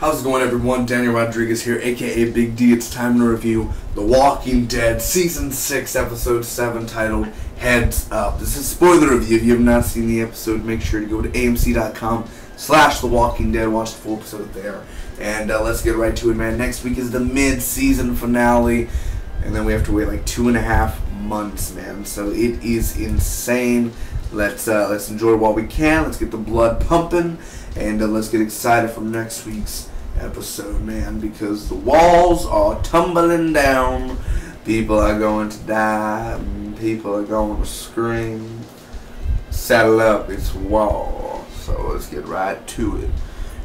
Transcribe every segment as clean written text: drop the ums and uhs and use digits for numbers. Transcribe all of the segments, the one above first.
How's it going, everyone? Daniel Rodriguez here, aka Big D. It's time to review The Walking Dead Season 6, Episode 7, titled Heads Up. This is a spoiler review. If you have not seen the episode, make sure to go to amc.com/The Walking Dead, watch the full episode there. And let's get right to it, man. Next week is the mid-season finale, and then we have to wait like 2.5 months, man. So it is insane. Let's enjoy it while we can. Let's get the blood pumping, and let's get excited for next week's episode, man, because the walls are tumbling down. People are going to die. People are going to scream. Saddle up, it's war. So let's get right to it.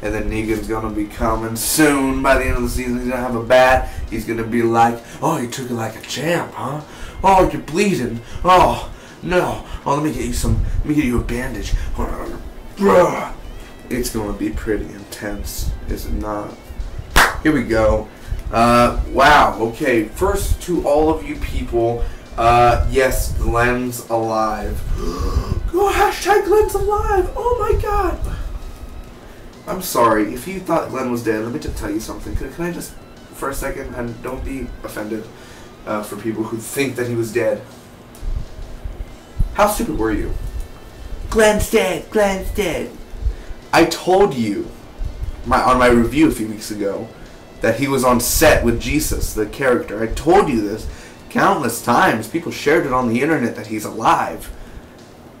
And then Negan's going to be coming soon. By the end of the season, he's going to have a bat. He's going to be like, oh, you took it like a champ, huh? Oh, you're bleeding. Oh, no. Oh, let me get you a bandage. It's going to be pretty intense, is it not? Here we go. Wow, okay. First, to all of you people, yes, Glenn's alive. Go hashtag Glenn's alive. Oh my god. I'm sorry. If you thought Glenn was dead, let me just tell you something. Can I just, for a second, and don't be offended for people who think that he was dead. How stupid were you? Glenn's dead. Glenn's dead. I told you on my review a few weeks ago that he was on set with Jesus, the character. I told you this countless times. People shared it on the internet that he's alive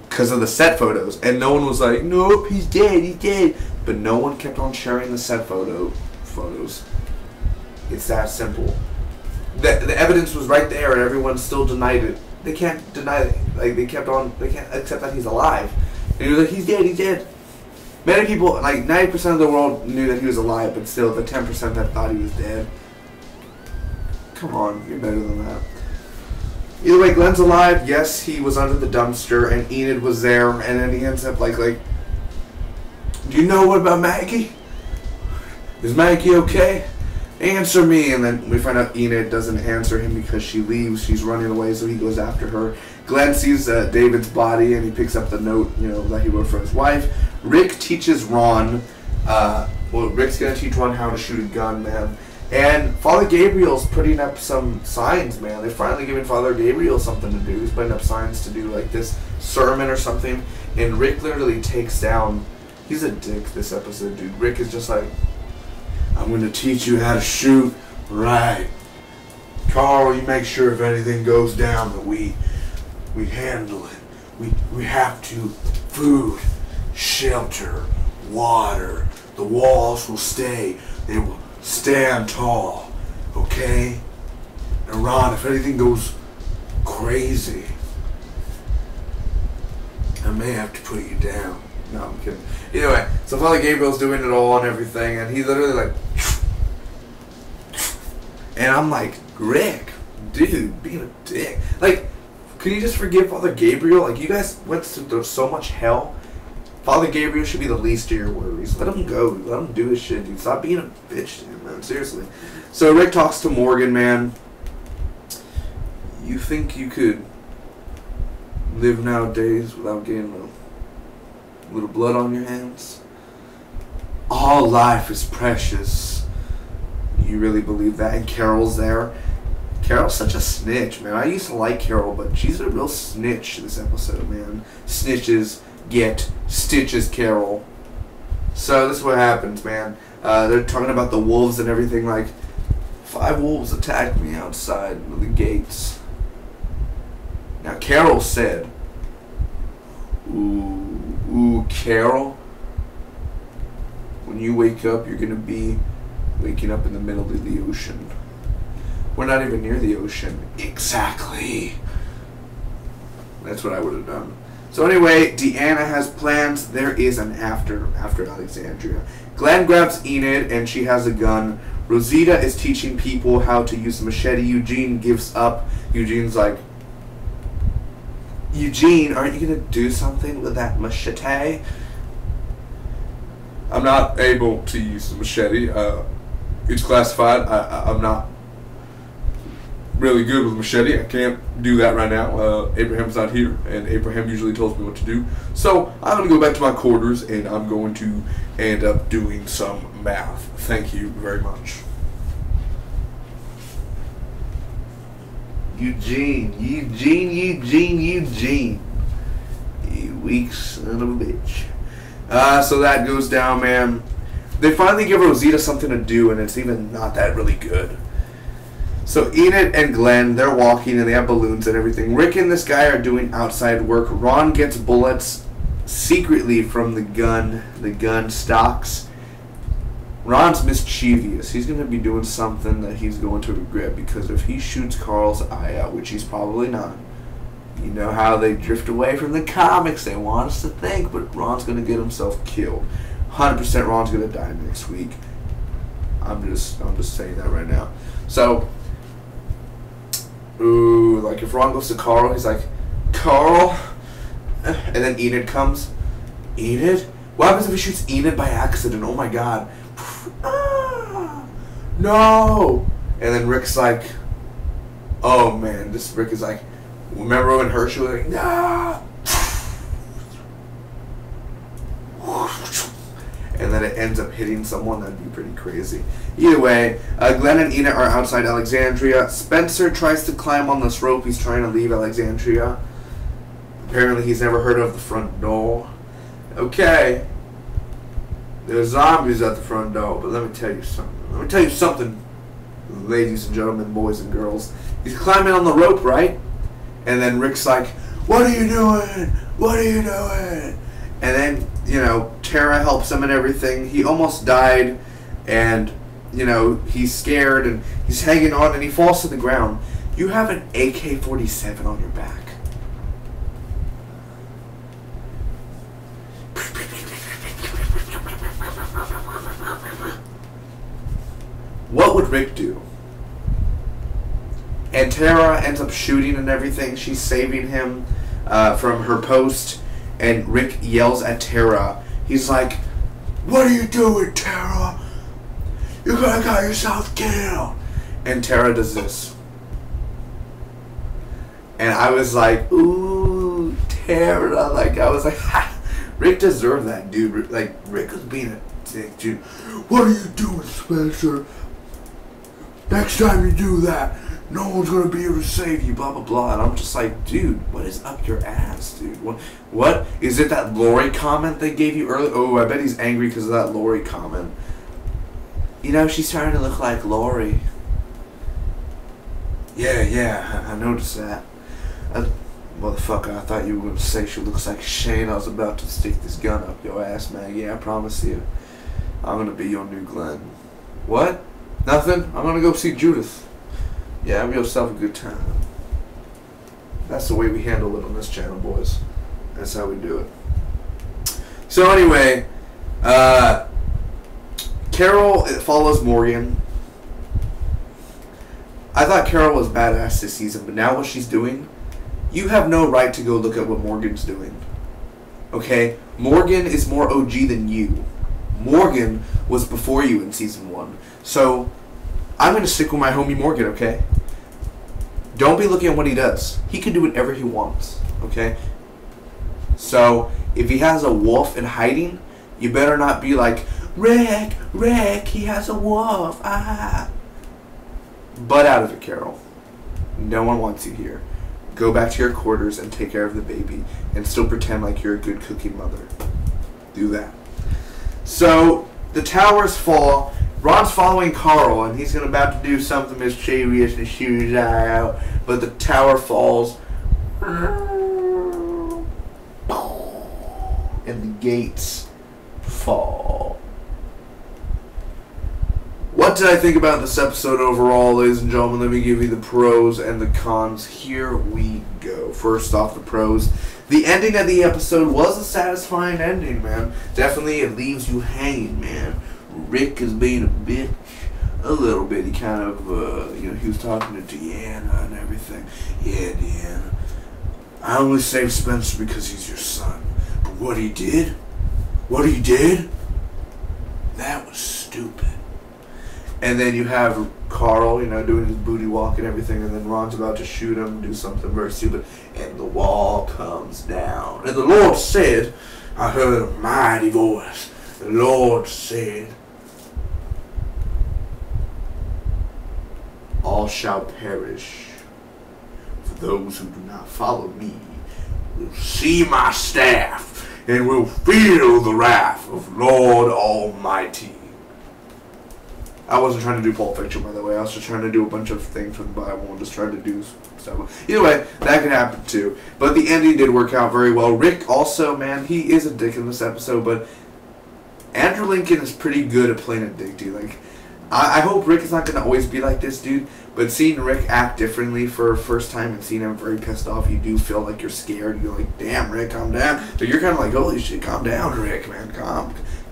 because of the set photos, and no one was like, nope, he's dead, he's dead. But no one kept on sharing the set photos. It's that simple. The evidence was right there, and everyone still denied it. They can't deny it. Like, they can't accept that he's alive. And he was like, he's dead, he's dead. Many people, like 90% of the world knew that he was alive, but still the 10% that thought he was dead. Come on, you're better than that. Either way, Glenn's alive. Yes, he was under the dumpster, and Enid was there, and then he ends up like, do you know what about Maggie? Is Maggie okay? Answer me. And then we find out Enid doesn't answer him because she leaves. She's running away, so he goes after her. Glenn sees David's body, and he picks up the note, that he wrote for his wife. Rick teaches Ron, Rick's going to teach Ron how to shoot a gun, man. And Father Gabriel's putting up some signs, man. They're finally giving Father Gabriel something to do. He's putting up signs to do, like, this sermon or something. And Rick literally takes down... He's a dick this episode, dude. Rick is just like, I'm going to teach you how to shoot. Right. Carl, you make sure if anything goes down that we handle it. We have to. Food, shelter, water. The walls will stay. They will stand tall. Okay? And Ron, if anything goes crazy, I may have to put you down. No, I'm kidding. Either way, so Father Gabriel's doing it all and everything, and he's literally like, and I'm like, Rick, dude, being a dick. Like, could you just forgive Father Gabriel? Like, you guys went through so much hell. Father Gabriel should be the least of your worries. Let him go. Let him do his shit, dude. Stop being a bitch to him, man. Seriously. So Rick talks to Morgan, man. You think you could live nowadays without getting a little blood on your hands? All life is precious. You really believe that? And Carol's there. Carol's such a snitch, man. I used to like Carol, but she's a real snitch this episode, man. Snitches get stitches, Carol. So this is what happens, man. They're talking about the wolves and everything. Like, 5 wolves attacked me outside of the gates. Now Carol said, Ooh, Carol, when you wake up, you're going to be waking up in the middle of the ocean. We're not even near the ocean. Exactly. That's what I would have done. So anyway, Deanna has plans. There is an after Alexandria. Glenn grabs Enid, and she has a gun. Rosita is teaching people how to use a machete. Eugene gives up. Eugene's like, Eugene, aren't you going to do something with that machete? I'm not able to use the machete. It's classified. I'm not really good with machete. I can't do that right now. Abraham's not here, and Abraham usually tells me what to do. So I'm going to go back to my quarters, and I'm going to end up doing some math. Thank you very much. Eugene. You weak son of a bitch. So that goes down, man. They finally give Rosita something to do, and it's even not that really good. So Enid and Glenn, they're walking, and they have balloons and everything. Rick and this guy are doing outside work. Ron gets bullets secretly from the gun stocks. Ron's mischievous. He's going to be doing something that he's going to regret, because if he shoots Carl's eye out, which he's probably not, you know how they drift away from the comics. They want us to think, but Ron's going to get himself killed. 100% Ron's going to die next week. I'm just saying that right now. So, ooh, like if Ron goes to Carl, he's like, Carl? And then Enid comes. Enid? What happens if he shoots Enid by accident? Oh my god. No! And then Rick's like, oh man, this Rick is like, remember when Herschel was like, nah! And then it ends up hitting someone. That'd be pretty crazy. Either way, Glenn and Enid are outside Alexandria. Spencer tries to climb on this rope. He's trying to leave Alexandria. Apparently he's never heard of the front door. Okay. There's zombies at the front door, but let me tell you something. Ladies and gentlemen, boys and girls. He's climbing on the rope, right? And then Rick's like, what are you doing? What are you doing? And then, you know, Tara helps him and everything. He almost died, and, you know, he's scared, and he's hanging on, and he falls to the ground. You have an AK-47 on your back. What would Rick do? And Tara ends up shooting and everything. She's saving him from her post. And Rick yells at Tara. He's like, what are you doing, Tara? You're gonna get yourself killed. And Tara does this. And I was like, ooh, Tara. Like, I was like, ha. Rick deserved that, dude. Like, Rick was being a dick, dude. What are you doing, Spencer? Next time you do that, no one's gonna be able to save you, blah blah blah. And I'm just like, dude, what is up your ass, dude? What is it? That Lori comment they gave you earlier? Oh, I bet he's angry because of that Lori comment. You know, she's starting to look like Lori. Yeah, I noticed that. Motherfucker, I thought you were gonna say she looks like Shane. I was about to stick this gun up your ass, man. Yeah, I promise you, I'm gonna be your new Glenn. What? Nothing? I'm gonna go see Judith. Yeah, have yourself a good time. That's the way we handle it on this channel, boys. That's how we do it. So anyway, Carol follows Morgan. I thought Carol was badass this season, but now what she's doing, you have no right to go look at what Morgan's doing. Okay? Morgan is more OG than you. Morgan was before you in season 1. So, I'm going to stick with my homie Morgan, okay? Don't be looking at what he does. He can do whatever he wants, okay? So, if he has a wolf in hiding, you better not be like, Rick, he has a wolf, ah. Butt out of it, Carol. No one wants you here. Go back to your quarters and take care of the baby, and still pretend like you're a good cooking mother. Do that. So, the towers fall. Ron's following Carl, and he's about to do something mischievous and shoot his eye out, but the tower falls. And the gates fall. What did I think about this episode overall, ladies and gentlemen? Let me give you the pros and the cons. Here we go. First off, the pros. The ending of the episode was a satisfying ending, man. Definitely, it leaves you hanging, man. Rick is being a bitch a little bit. He kind of, he was talking to Deanna and everything. Yeah, Deanna, I only saved Spencer because he's your son. But what he did, that was stupid. And then you have Carl, you know, doing his booty walk and everything, and then Ron's about to shoot him, do something very stupid, and the wall comes down. And the Lord said, I heard a mighty voice. The Lord said, all shall perish. For those who do not follow me will see my staff and will feel the wrath of Lord Almighty. I wasn't trying to do Pulp Fiction, by the way. I was just trying to do a bunch of things from the Bible and just trying to do stuff. Either way, that could happen too. But the ending did work out very well. Rick also, man, he is a dick in this episode, but Andrew Lincoln is pretty good at playing a dick, dude. Like, I hope Rick is not going to always be like this, dude. But seeing Rick act differently for a first time and seeing him very pissed off, you do feel like you're scared. You're like, damn, Rick, calm down. So you're kind of like, holy shit, calm down, Rick, man.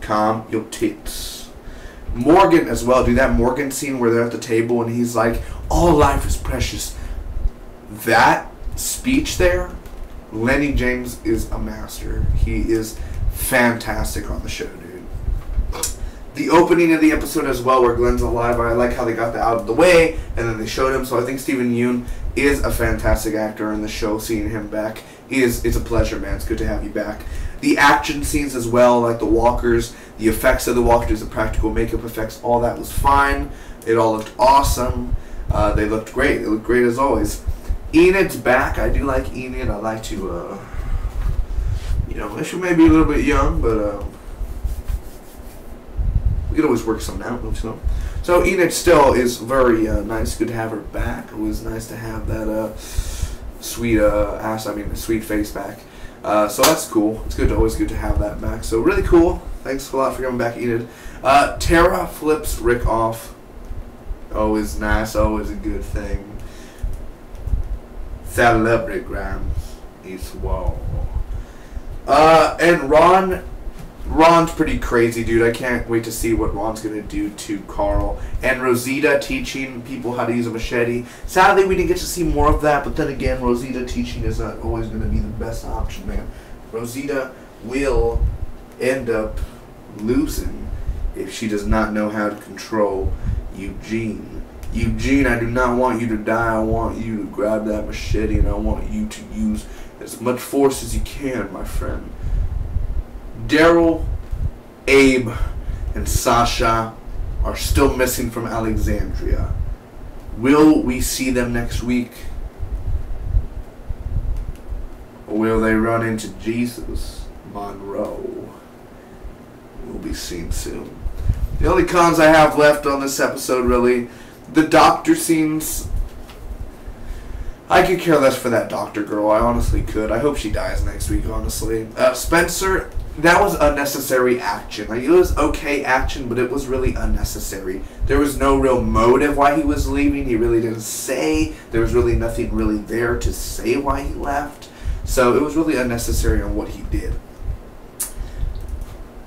Calm your tits. Morgan as well, dude. That Morgan scene where they're at the table and he's like, all life is precious. That speech there, Lenny James is a master. He is fantastic on the show, dude. The opening of the episode as well, where Glenn's alive, I like how they got that out of the way, and then they showed him. So I think Stephen Yeun is a fantastic actor in the show. Seeing him back it's a pleasure, man. It's good to have you back. The action scenes as well, like the walkers, the effects of the walkers, the practical makeup effects, all that was fine. It all looked awesome. They looked great. They looked great as always. Enid's back. I do like Enid. I like to, you know, she may be a little bit young, but we could always work something out, don't you know? So Enid still is very nice. Good to have her back. It was nice to have that sweet face back. So that's cool. It's always good to have that back. So really cool. Thanks a lot for coming back, Enid. Tara flips Rick off. Always nice. Always a good thing. Celebrograms is wall. And Ron's pretty crazy, dude. I can't wait to see what Ron's going to do to Carl. And Rosita teaching people how to use a machete. Sadly, we didn't get to see more of that, but then again, Rosita teaching is not always going to be the best option, man. Rosita will end up losing if she does not know how to control Eugene. Eugene, I do not want you to die. I want you to grab that machete, and I want you to use as much force as you can, my friend. Daryl, Abe, and Sasha are still missing from Alexandria. Will we see them next week? Or will they run into Jesus Monroe? We'll be seen soon. The only cons I have left on this episode, really, the doctor scenes. I could care less for that doctor girl. I honestly could. I hope she dies next week, honestly. Spencer, that was unnecessary action. Like, it was okay action, but it was really unnecessary. There was no real motive why he was leaving. He really didn't say. There was really nothing really there to say why he left. So it was really unnecessary on what he did.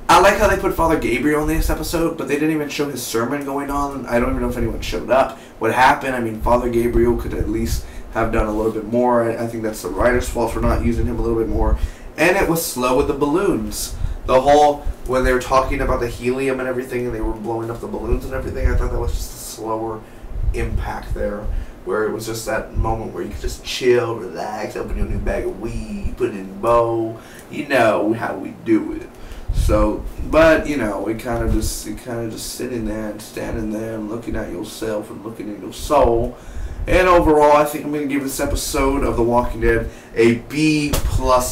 I like how they put Father Gabriel in this episode, but they didn't even show his sermon going on. I don't even know if anyone showed up. What happened? I mean, Father Gabriel could at least have done a little bit more. I think that's the writer's fault for not using him a little bit more. And it was slow with the balloons. The whole, when they were talking about the helium and everything, and they were blowing up the balloons and everything, I thought that was just a slower impact there. Where it was just that moment where you could just chill, relax, open your new bag of weed, put it in a bowl. You know how we do it. So, but you know, it kind of just sitting there and standing there and looking at yourself and looking at your soul. And overall, I think I'm going to give this episode of The Walking Dead a B+,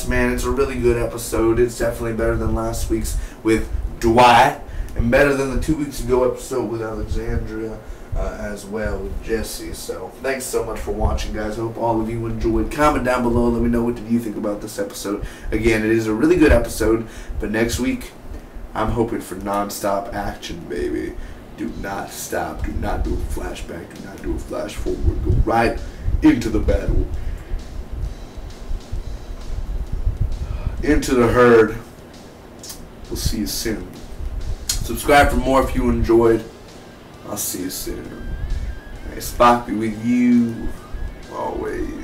man. It's a really good episode. It's definitely better than last week's with Dwight, and better than the 2 weeks ago episode with Alexandria as well, with Jesse. So, thanks so much for watching, guys. I hope all of you enjoyed. Comment down below. Let me know what did you think about this episode. Again, it is a really good episode, but next week, I'm hoping for non-stop action, baby. Do not stop. Do not do a flashback. Do not do a flash forward. Go right into the battle. Into the herd. We'll see you soon. Subscribe for more if you enjoyed. I'll see you soon. May Spock be with you always.